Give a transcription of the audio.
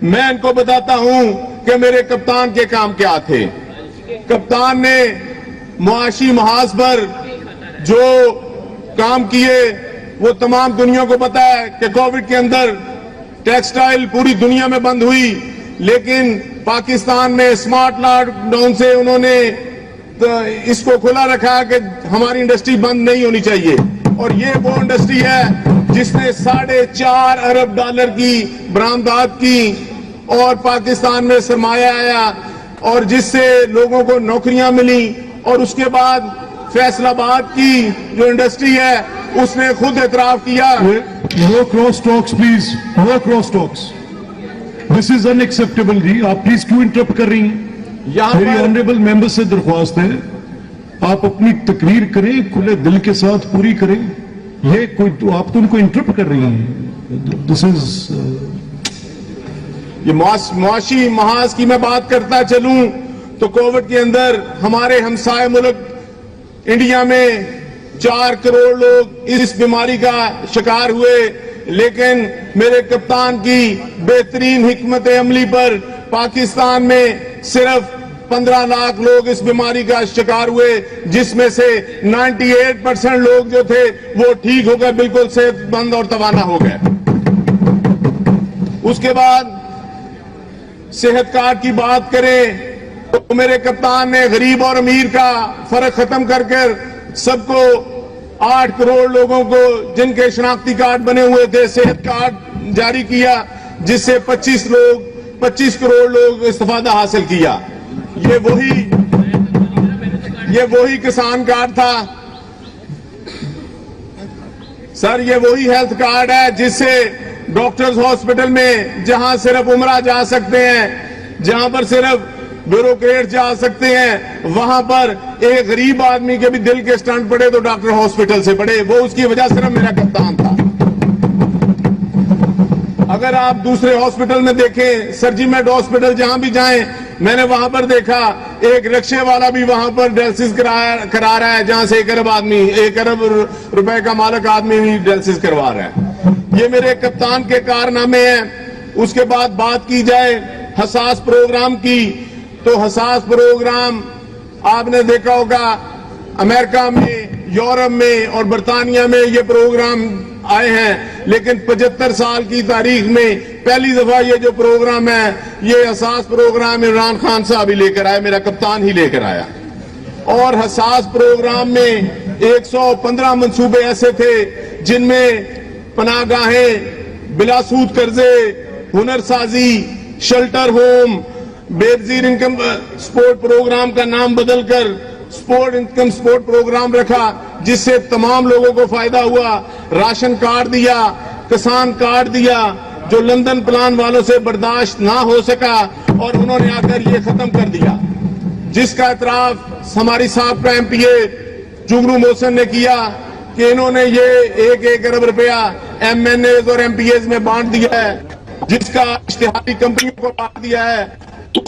میں ان کو بتاتا ہوں کہ میرے کپتان کے کام کیا تھے. کپتان نے معاشی محاذ پر جو کام کیے وہ تمام دنیا کو پتا ہے کہ کووڈ کے اندر ٹیکسٹائل پوری دنیا میں بند ہوئی، لیکن پاکستان میں اسمارٹ لاک ڈاؤن سے انہوں نے اس کو کھلا رکھا کہ ہماری انڈسٹری بند نہیں ہونی چاہیے. اور یہ وہ انڈسٹری ہے جس نے $4.5 ارب کی برآمدات کی اور پاکستان میں سرمایہ آیا اور جس سے لوگوں کو نوکریاں ملی. اور اس کے بعد فیصل آباد کی جو انڈسٹری ہے اس نے خود اعتراف کیا. No cross talks please, no cross talks. This is unacceptable جی. آپ پلیز کیوں انٹرپٹ کر رہی ہیں؟ میری آنریبل ممبر سے درخواست ہے آپ اپنی تقریر کریں، کھلے دل کے ساتھ پوری کریں. یہ کوئی آپ تو ان کو انٹرپٹ کر رہی ہیں. دس از یہ معاشی محاذ کی میں بات کرتا چلوں تو کووڈ کے اندر ہمارے ہمسائے ملک انڈیا میں 4 کروڑ لوگ اس بیماری کا شکار ہوئے، لیکن میرے کپتان کی بہترین حکمت عملی پر پاکستان میں صرف 15 لاکھ لوگ اس بیماری کا شکار ہوئے، جس میں سے 98% لوگ جو تھے وہ ٹھیک ہو گئے، بالکل صحت مند اور توانا ہو گئے. اس کے بعد صحت کارڈ کی بات کریں تو میرے کپتان نے غریب اور امیر کا فرق ختم کر سب کو 8 کروڑ لوگوں کو جن کے شناختی کارڈ بنے ہوئے تھے صحت کارڈ جاری کیا، جس سے 25 کروڑ لوگ استفادہ حاصل کیا. یہ وہی کسان کارڈ تھا سر، یہ وہی ہیلتھ کارڈ ہے جس سے ڈاکٹرز ہاسپٹل میں جہاں صرف عمرہ جا سکتے ہیں، جہاں پر صرف بیوروکریٹ جا سکتے ہیں، وہاں پر ایک غریب آدمی کے بھی دل کے سٹنٹ پڑے تو ڈاکٹر ہاسپٹل سے پڑے. وہ اس کی وجہ صرف میرا کپتان تھا. اگر آپ دوسرے ہاسپٹل میں دیکھیں، سرجیمیڈ ہاسپٹل جہاں بھی جائیں، میں نے وہاں پر دیکھا ایک رکشے والا بھی وہاں پر ڈیالسس کرا رہا ہے، جہاں سے 1 ارب روپے کا مالک آدمی بھی ڈیالسس کروا رہا ہے. یہ میرے کپتان کے کارنامے ہیں. اس کے بعد بات کی جائے حساس پروگرام کی تو حساس پروگرام آپ نے دیکھا ہوگا امریکہ میں، یورپ میں اور برطانیہ میں یہ پروگرام آئے ہیں، لیکن 75 سال کی تاریخ میں پہلی دفعہ یہ جو پروگرام ہے یہ حساس پروگرام عمران خان صاحب ہی لے کر آئے، میرا کپتان ہی لے کر آیا. اور حساس پروگرام میں 115 منصوبے ایسے تھے جن میں پناہ گاہیں، بلا سود قرضے، ہنر سازی، شیلٹر ہوم، بے نظیر انکم سپورٹ پروگرام کا نام بدل کر سپورٹ انکم سپورٹ پروگرام رکھا، جس سے تمام لوگوں کو فائدہ ہوا. راشن کارڈ دیا، کسان کارڈ دیا، جو لندن پلان والوں سے برداشت نہ ہو سکا اور انہوں نے آ کر یہ ختم کر دیا، جس کا اعتراف ہماری سابقہ ایم پی اے جگنو محسن نے کیا کہ انہوں نے یہ 1 ارب روپیہ ایم این ایز اور ایم پی ایز میں بانٹ دیا ہے، جس کا اشتہاری کمپنیوں کو بانٹ دیا ہے.